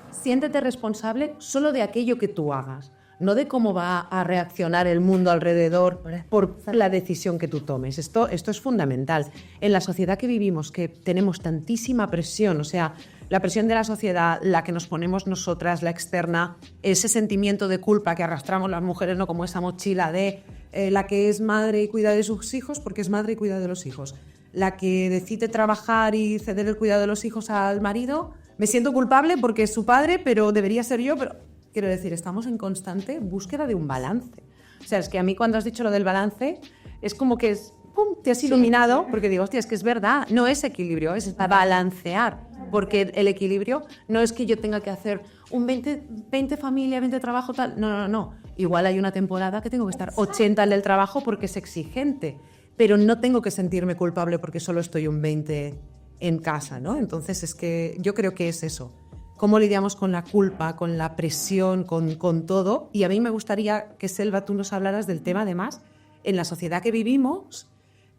siéntete responsable solo de aquello que tú hagas, no de cómo va a reaccionar el mundo alrededor por la decisión que tú tomes. Esto es fundamental. En la sociedad que vivimos, que tenemos tantísima presión, o sea, la presión de la sociedad, la que nos ponemos nosotras, la externa, ese sentimiento de culpa que arrastramos las mujeres, ¿no? Como esa mochila de la que es madre y cuida de sus hijos porque es madre y cuida de los hijos. La que decide trabajar y ceder el cuidado de los hijos al marido, me siento culpable porque es su padre, pero debería ser yo, pero... Quiero decir, estamos en constante búsqueda de un balance. O sea, es que a mí cuando has dicho lo del balance, es como que ¡pum!, te has iluminado, porque digo, hostia, es que es verdad, no es equilibrio, es balancear. Porque el equilibrio no es que yo tenga que hacer un 20 familia, 20 trabajo, tal. No. Igual hay una temporada que tengo que estar 80 en el trabajo porque es exigente, pero no tengo que sentirme culpable porque solo estoy un 20 en casa, ¿no? Entonces es que yo creo que es eso. Cómo lidiamos con la culpa, con la presión, con todo. Y a mí me gustaría que, Selva, tú nos hablaras del tema, además, en la sociedad que vivimos,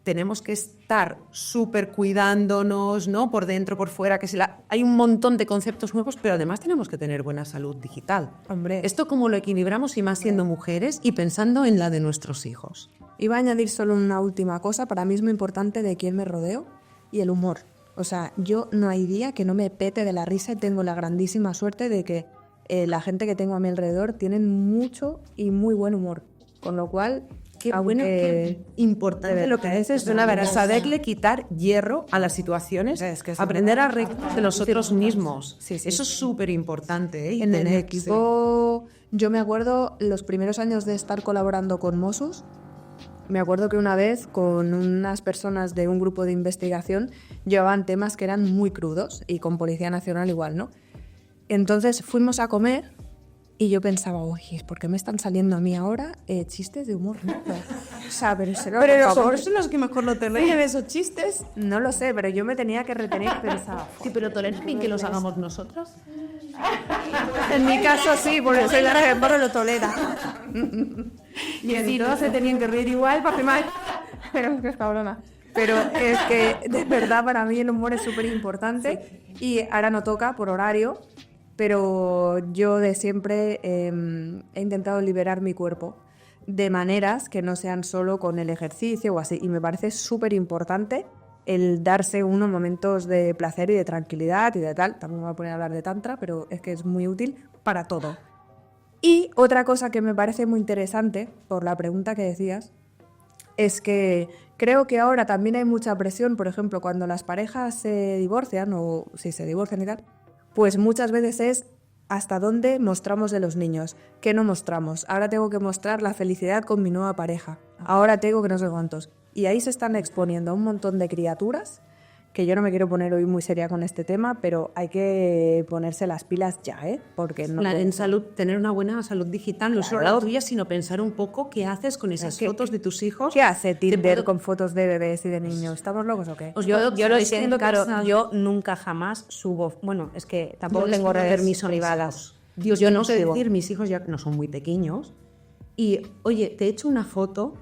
tenemos que estar súper cuidándonos, ¿no? Por dentro, por fuera, hay un montón de conceptos nuevos, pero además tenemos que tener buena salud digital. Hombre. ¿Esto cómo lo equilibramos y más siendo mujeres y pensando en la de nuestros hijos? Iba a añadir solo una última cosa, para mí es muy importante, de quién me rodeo, y el humor. O sea, yo no hay día que no me pete de la risa y tengo la grandísima suerte de que la gente que tengo a mi alrededor tienen mucho y muy buen humor. Con lo cual, qué importante lo que es una verdad. Saberle quitar hierro a las situaciones, aprender a reír de nosotros mismos. Sí. Eso es súper importante. En el equipo, yo me acuerdo los primeros años de estar colaborando con Mossos. Me acuerdo que una vez con unas personas de un grupo de investigación llevaban temas que eran muy crudos y con Policía Nacional igual, ¿no? Entonces fuimos a comer y yo pensaba, oye, ¿por qué me están saliendo a mí ahora chistes de humor? ¿No? O sea, pero son los que mejor no te ríen esos chistes. No lo sé, pero yo me tenía que retener y pensaba... Sí, pero toleran bien que los hagamos nosotros. En mi caso sí, porque soy la que barro lo tolera. Y si todos se tenían que reír igual, para que más... Pero es que es cabrona. Pero es que, de verdad, para mí el humor es súper importante. Sí. Y ahora no toca por horario, pero yo de siempre he intentado liberar mi cuerpo. de maneras que no sean solo con el ejercicio o así. Y me parece súper importante el darse unos momentos de placer y de tranquilidad y de tal. También me voy a poner a hablar de tantra, pero es que es muy útil para todo. Y otra cosa que me parece muy interesante, por la pregunta que decías, es que creo que ahora también hay mucha presión, por ejemplo, cuando las parejas se divorcian o si se divorcian y tal, pues muchas veces es hasta dónde mostramos de los niños, qué no mostramos. Ahora tengo que mostrar la felicidad con mi nueva pareja, ahora tengo que no sé cuántos. Y ahí se están exponiendo a un montón de criaturas, que yo no me quiero poner hoy muy seria con este tema, pero hay que ponerse las pilas ya, porque no... En salud, tener una buena salud digital, no solo la tuya, sino pensar un poco qué haces con esas fotos de tus hijos. ¿Qué hace Tinder con fotos de bebés y de niños? ¿Estamos locos o qué? Yo lo siento, claro, yo nunca jamás subo... Bueno, es que tampoco tengo permiso ni balas. Dios, yo no sé decir, mis hijos ya no son muy pequeños. Y, oye, te he hecho una foto...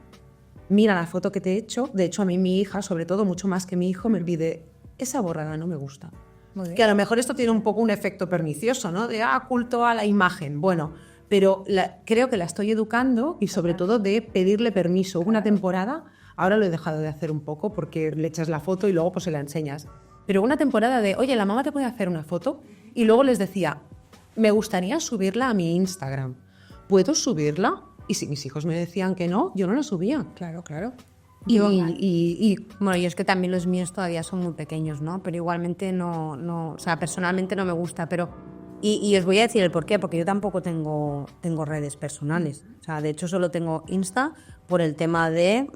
Mira la foto que te he hecho. De hecho, a mí mi hija, sobre todo, mucho más que mi hijo, me pide, esa borrada no me gusta. Que a lo mejor esto tiene un poco un efecto pernicioso, ¿no? De culto a la imagen. Bueno, pero creo que la estoy educando y sobre todo de pedirle permiso. Hubo una temporada, ahora lo he dejado de hacer un poco porque le echas la foto y luego pues se la enseñas. Pero una temporada de, oye, la mamá te puede hacer una foto, y luego les decía, me gustaría subirla a mi Instagram. ¿Puedo subirla? Y si mis hijos me decían que no, yo no la subía. Claro, claro. Y bueno, yo es que también los míos todavía son muy pequeños, ¿no? Pero igualmente no, o sea, personalmente no me gusta, pero... Y os voy a decir el por qué, porque yo tampoco tengo redes personales. O sea, de hecho solo tengo Insta por el tema de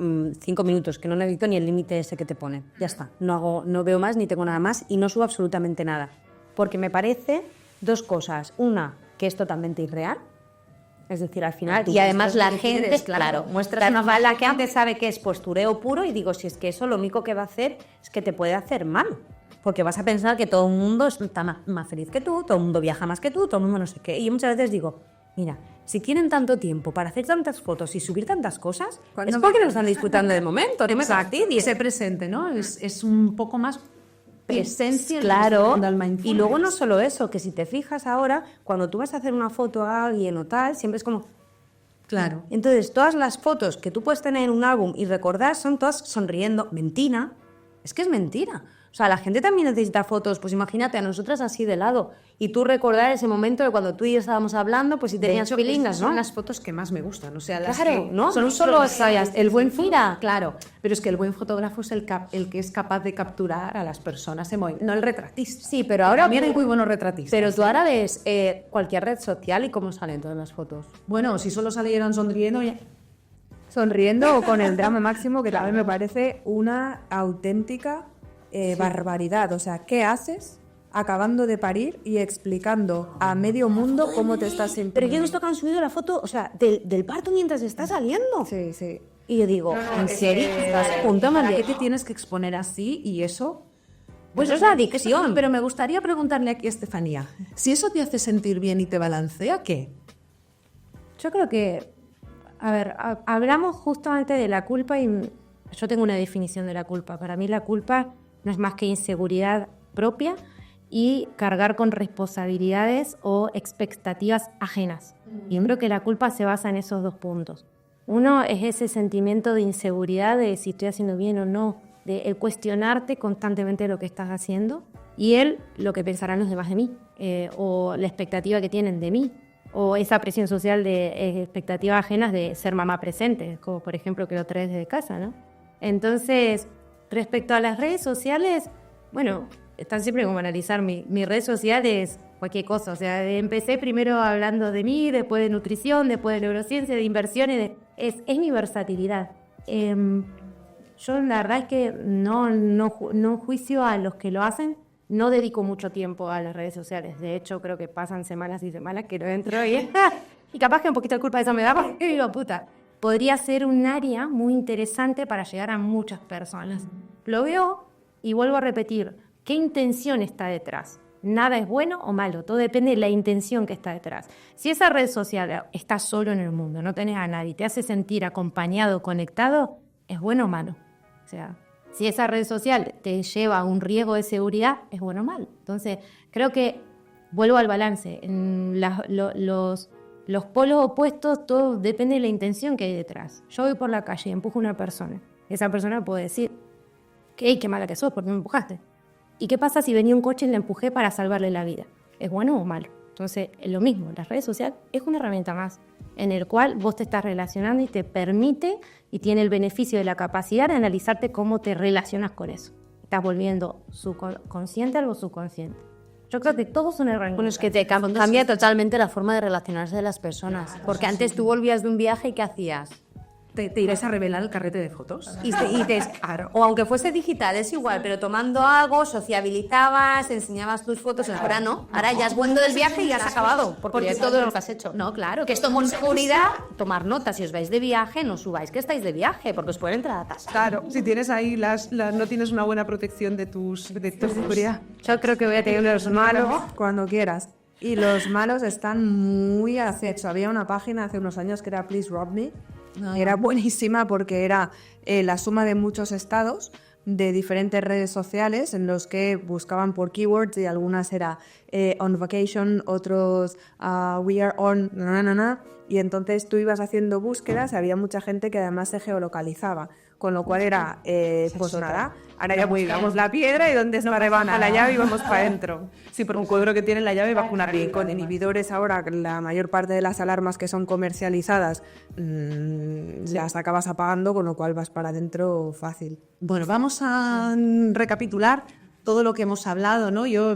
5 minutos, que no necesito ni el límite ese que te pone. Ya está, no veo más ni tengo nada más y no subo absolutamente nada. Porque me parece dos cosas. Una, que es totalmente irreal. Es decir, al final, y además la gente, claro, muestras una bala que antes sabe que es postureo puro y digo, si es que eso lo único que va a hacer es que te puede hacer mal, porque vas a pensar que todo el mundo está más feliz que tú, todo el mundo viaja más que tú, todo el mundo no sé qué, y yo muchas veces digo, mira, si tienen tanto tiempo para hacer tantas fotos y subir tantas cosas, es porque no están disfrutando del momento, no me fastidies. Ese presente, ¿no? Es un poco más... presencia, claro, y luego no solo eso, que si te fijas ahora, cuando tú vas a hacer una foto a alguien o tal, siempre es como... Claro. Entonces, todas las fotos que tú puedes tener en un álbum y recordar son todas sonriendo. Mentira. Es que es mentira. O sea, la gente también necesita fotos. Pues imagínate a nosotras así de lado. Y tú recordar ese momento de cuando tú y yo estábamos hablando, pues si tenías pilingas, ¿no? Son las fotos que más me gustan. O sea, las claro, que ¿no? Son solo el buen fotógrafo, claro. Pero es que el buen fotógrafo es el que es capaz de capturar a las personas en movimiento, no el retratista. Sí, pero ahora... También hay muy buenos retratistas. Pero tú ahora ves cualquier red social y cómo salen todas las fotos. Bueno, si solo salieran sonriendo... Ya... Sonriendo o con el drama máximo, que también me parece una auténtica... barbaridad. O sea, ¿qué haces acabando de parir y explicando a medio mundo cómo te estás sintiendo? Pero yo he visto que han subido la foto, o sea, del parto mientras está saliendo. Sí, sí. Y yo digo, ¿en serio? ¿Estás a punto de ¿Para qué te tienes que exponer así? Y eso... Pues eso es la adicción. Pero me gustaría preguntarle aquí a Estefanía, si eso te hace sentir bien y te balancea, ¿qué? Yo creo que, a ver, hablamos justamente de la culpa y yo tengo una definición de la culpa. Para mí la culpa no es más que inseguridad propia y cargar con responsabilidades o expectativas ajenas. Y yo creo que la culpa se basa en esos dos puntos. Uno es ese sentimiento de inseguridad de si estoy haciendo bien o no, de el cuestionarte constantemente lo que estás haciendo y lo que pensarán los demás de mí, o la expectativa que tienen de mí, o esa presión social de expectativas ajenas de ser mamá presente, como por ejemplo que lo traes desde casa, ¿no? Entonces, respecto a las redes sociales, bueno, están siempre como analizar mis redes sociales, cualquier cosa. O sea, empecé primero hablando de mí, después de nutrición, después de neurociencia, de inversiones. Es mi versatilidad. Yo la verdad es que no juicio a los que lo hacen. No dedico mucho tiempo a las redes sociales. De hecho, creo que pasan semanas y semanas que no entro y capaz que un poquito de culpa de eso me da porque digo, puta, podría ser un área muy interesante para llegar a muchas personas. Lo veo y vuelvo a repetir, ¿qué intención está detrás? Nada es bueno o malo, todo depende de la intención que está detrás. Si esa red social está solo en el mundo, no tenés a nadie, te hace sentir acompañado, conectado, ¿es bueno o malo? O sea, si esa red social te lleva a un riesgo de seguridad, ¿es bueno o malo? Entonces, creo que vuelvo al balance. En los polos opuestos, todo depende de la intención que hay detrás. Yo voy por la calle y empujo a una persona. Esa persona puede decir, qué mala que sos, ¿por qué me empujaste? ¿Y qué pasa si venía un coche y le empujé para salvarle la vida? ¿Es bueno o malo? Entonces, es lo mismo. Las redes sociales es una herramienta más en el cual vos te estás relacionando y te permite y tiene el beneficio de la capacidad de analizarte cómo te relacionas con eso. Estás volviendo consciente a algo subconsciente. Yo creo que todos son herramientas. Bueno, es que te cambia totalmente la forma de relacionarse de las personas. Porque antes tú volvías de un viaje y ¿qué hacías? ¿Te irás a revelar el carrete de fotos? Claro, o aunque fuese digital, es igual, pero tomando algo, sociabilizabas, enseñabas tus fotos. Ahora no, ahora ya has vuelto del viaje y ya has acabado, porque es todo lo que has hecho. No, claro, que esto es seguridad, tomar notas. Si os vais de viaje, no subáis que estáis de viaje, porque os pueden entrar a tasar. Claro, si tienes ahí no tienes una buena protección de tu seguridad. Yo creo que voy a tener los malos. Cuando quieras. Y los malos están muy acechos. Había una página hace unos años que era Please Rob Me. Era buenísima porque era la suma de muchos estados de diferentes redes sociales en los que buscaban por keywords y algunas era on vacation, otros we are on y entonces tú ibas haciendo búsquedas y había mucha gente que además se geolocalizaba, con lo cual era pues nada, ahora ya buscamos la piedra y donde nos rebana la llave y vamos para adentro. Sí, por un cuadro que tiene la llave bajo una Y con inhibidores ahora, la mayor parte de las alarmas que son comercializadas las acabas apagando, con lo cual vas para adentro fácil. Bueno, vamos a recapitular todo lo que hemos hablado, ¿no? Yo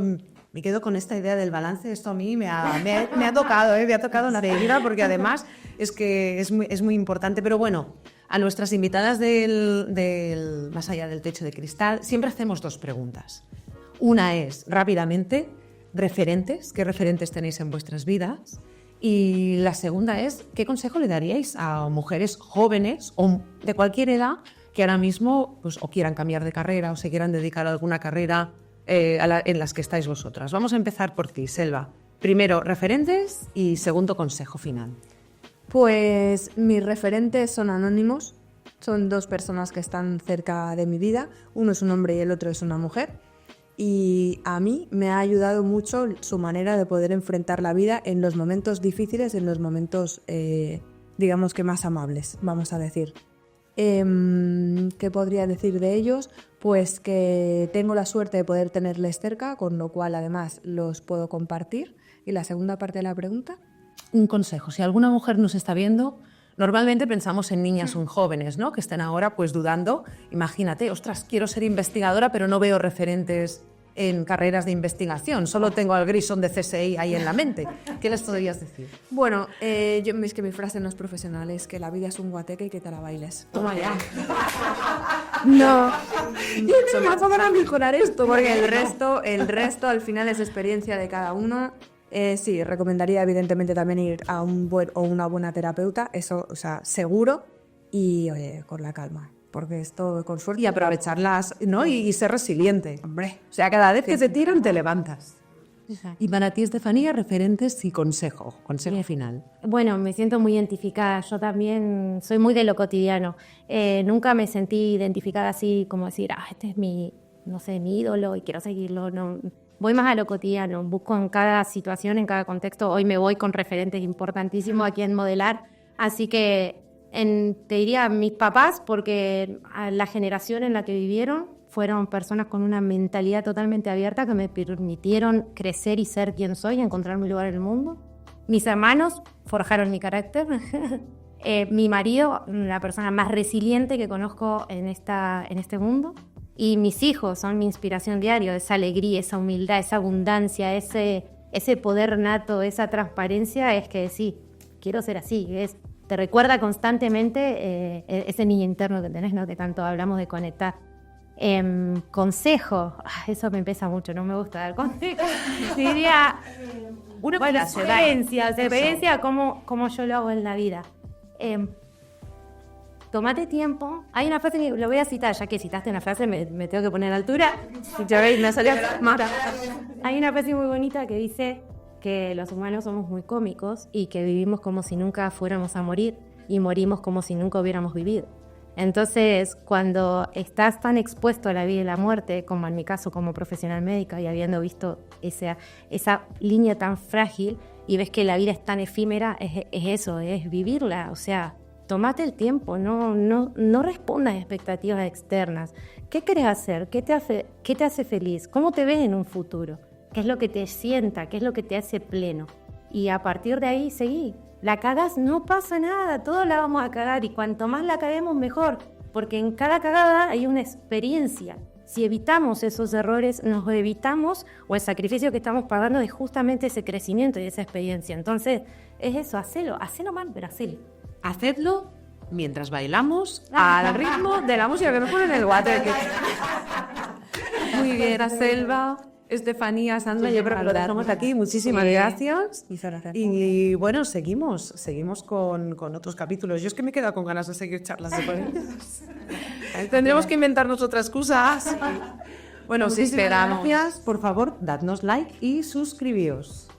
me quedo con esta idea del balance. Esto a mí me ha tocado, me ha tocado la herida, porque además es que es muy importante. Pero bueno, a nuestras invitadas del Más allá del techo de cristal siempre hacemos dos preguntas. Una es, rápidamente, referentes. ¿Qué referentes tenéis en vuestras vidas? Y la segunda es, ¿qué consejo le daríais a mujeres jóvenes o de cualquier edad que ahora mismo pues, o quieran cambiar de carrera o se quieran dedicar a alguna carrera en las que estáis vosotras? Vamos a empezar por ti, Selva. Primero, referentes y segundo, consejo final. Pues mis referentes son anónimos. Son dos personas que están cerca de mi vida. Uno es un hombre y el otro es una mujer. Y a mí me ha ayudado mucho su manera de poder enfrentar la vida en los momentos difíciles, en los momentos, digamos que más amables, vamos a decir. ¿Qué podría decir de ellos? Pues que tengo la suerte de poder tenerles cerca, con lo cual además los puedo compartir. ¿Y la segunda parte de la pregunta? Un consejo. Si alguna mujer nos está viendo, normalmente pensamos en niñas o en jóvenes, ¿no? Que estén ahora pues dudando. Imagínate, ostras, quiero ser investigadora, pero no veo referentes en carreras de investigación. Solo tengo al Grison de CSI ahí en la mente. ¿Qué les podrías decir? Bueno, es que mi frase no es profesional, es que la vida es un guateque y que te la bailes. Toma ya. No. Yo no me para mejorar esto, porque el resto al final es experiencia de cada uno. Sí, recomendaría evidentemente también ir a un buen o una buena terapeuta, eso, o sea, seguro, y oye, con la calma. Porque esto con suerte... Y aprovecharlas, ¿no? Y ser resiliente. Hombre. O sea, cada vez que te tiran, te levantas. Exacto. Y para ti, Estefanía, referentes y consejo final. Bueno, me siento muy identificada. Yo también soy muy de lo cotidiano. Nunca me sentí identificada así como decir, este es mi ídolo y quiero seguirlo. No. Voy más a lo cotidiano. Busco en cada situación, en cada contexto. Hoy me voy con referentes importantísimos a quien modelar. Así que... te diría mis papás, porque a la generación en la que vivieron fueron personas con una mentalidad totalmente abierta que me permitieron crecer y ser quien soy y encontrar mi lugar en el mundo. Mis hermanos forjaron mi carácter. Mi marido, la persona más resiliente que conozco en este mundo. Y mis hijos son mi inspiración diaria, esa alegría, esa humildad, esa abundancia, ese poder nato, esa transparencia. Es que sí, quiero ser así, te recuerda constantemente ese niño interno que tenés, ¿no? Que tanto hablamos de conectar. Consejo, eso me pesa mucho, no me gusta dar consejos. Diría, experiencia, cómo yo lo hago en la vida. Tómate tiempo. Hay una frase que lo voy a citar, ya que citaste una frase, me tengo que poner a la altura. Ya veis, me salió mara. Hay una frase muy bonita que dice que los humanos somos muy cómicos y que vivimos como si nunca fuéramos a morir y morimos como si nunca hubiéramos vivido. Entonces, cuando estás tan expuesto a la vida y la muerte, como en mi caso como profesional médica y habiendo visto esa línea tan frágil, y ves que la vida es tan efímera, es eso, es vivirla. O sea, tomate el tiempo, no respondas a expectativas externas. ¿Qué querés hacer? ¿Qué te hace feliz? ¿Cómo te ves en un futuro? ¿Qué es lo que te sienta? ¿Qué es lo que te hace pleno? Y a partir de ahí seguí. La cagás, no pasa nada, todos la vamos a cagar y cuanto más la caguemos mejor, porque en cada cagada hay una experiencia. Si evitamos esos errores, nos evitamos, o el sacrificio que estamos pagando es justamente ese crecimiento y esa experiencia. Entonces, es eso, hacelo mal, pero hacelo. Hacedlo mientras bailamos al ritmo de la música que nos pone en el water. Muy bien, a Selva, Estefanía, Sandra, yo creo que lo dejamos aquí. Muchísimas gracias. Y bueno, seguimos con otros capítulos. Yo es que me he quedado con ganas de seguir charlas de ellas. Tendremos que inventarnos otras cosas. Bueno, sí, esperamos. Gracias. Por favor, dadnos like y suscribíos.